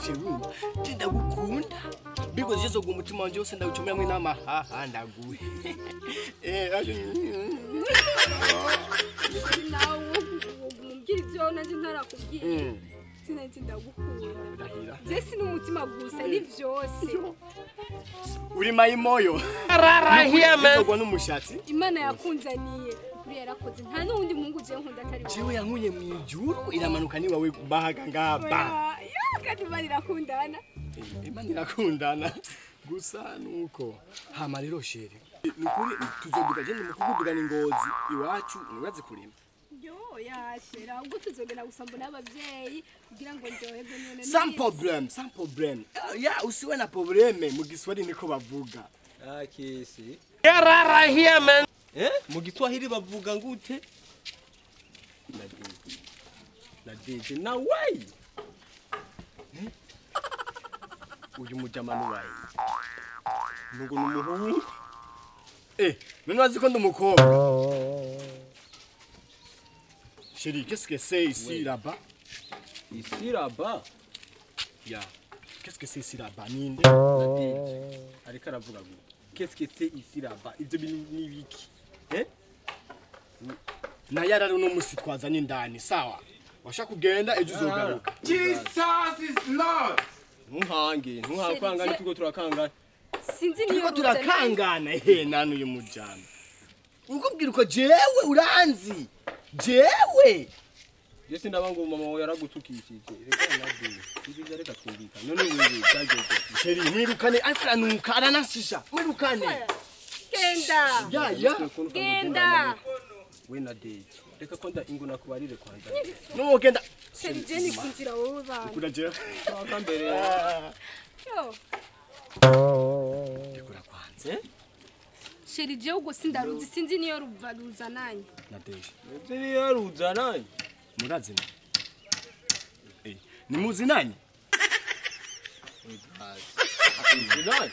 Cheru, ndagukunda. Because jezo gumutima wanje wose ndawucomera mwe nama haha ndaguhe. Nawe umbwira ivyo nanje ntarakubwira. Sinzi ndagukunda. Jesi n'umutima gusa ni vyose. Uri mayimoyo. Rara here man. Ugwa n'umushatsi. Imana yakunzaniye. Kuri yarakoze nta nundi Mungu je nkunda atari wowe. Jewe yankuye mu ijuru iramanuka ni wawe bahaga ngaba. Kandi Imana irakundana. Imana irakundana. Gusa nuko hama rero shere. Nukuri tuzoduga je mukuvuga ni Ngozi iwacu urazi kurima. Yo yashera ubwo tuzogenda gusambona abavyeyi kugira ngo ndohebwe none. Sans problème. Ya usiwe na probleme mu Giswahili niko bavuga. Akisi. Rara here man. Mu Giswahili bavuga ngute? Nadije na way. Uyu mujamano wayi. Nugo numuhungu. None wazi ko ndumukobwa. Chérie, qu'est-ce que c'est ici là-bas? Ici là-bas. Ya. Qu'est-ce que c'est ici là-bas? Ninde? Ariko aravuga ngo qu'est-ce que c'est ici là-bas? Ibyo bintu ni biki? Na yararo no musi twazanye indani, sawa? Washaka kugenda ejo uzogaruka. Jesus is Lord. Ntuhakangana tuko turakangana. Sinzi niyo turakangana nanu uyu mujana. Ukubwira uko jewe uranzi. Jewe. Yesi ndabango mama wawe yaragutukishije. Reka nabyo. Ibiza reka twumvika. None wewe cyageze. Sheri mwirukane aranuka aranashisha. Mwirukane. Genda. Ya. Genda. We na date. Reka konda inguna kubarire kwanza. No genda. Sheri jeni kunzira wowe bana. Kuraje. Akambere. Yo. Dekura kwanza. Sheri je ugo sindaruzi sinzi niyo ruvaruza nanye. Nadeje. Nzi yaruza nani? Murazi na. Ni muzi nani? Nani?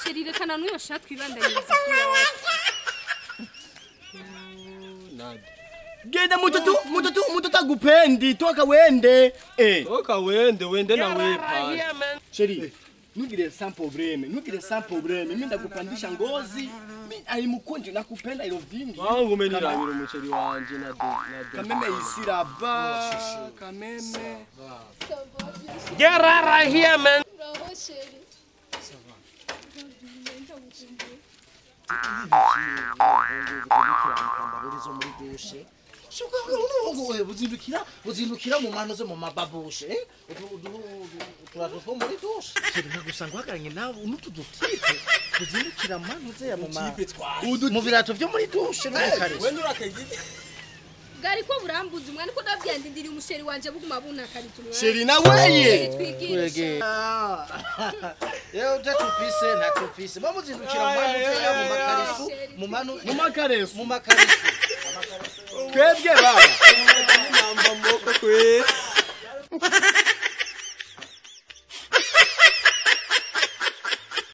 Sheri rekana nuyo shatwe ibandanyiriza Nani? Genda mutoto agupendi toka wende. Toka wende na wepa. Sheri, nugire sans problème. Mimi ndakupandisha Ngozi. Mimi alimukunje nakupenda ilo vingi. Wangu umeniramira umuceri wanje na Kameme ici là-bas. Kameme. Get right here man. Bravo Sheri. Shuka ngo buzindukira mu mano ze mu mababushe turato muri dushe kiri gusanga hagaranye nawe unutudutipe buzindukira mano ze ya mu birato byo muri dushe n'ukare we nurakagije Gari ko burambuza umwana ko ndavyandindiriye umusheri wanje buguma bunakariza umwana Sheri na weye. Twigire. Yo tatupise na tupise bamuzindukira mu mano ze ya mu makarisu Twebwe baba. namba moko kwese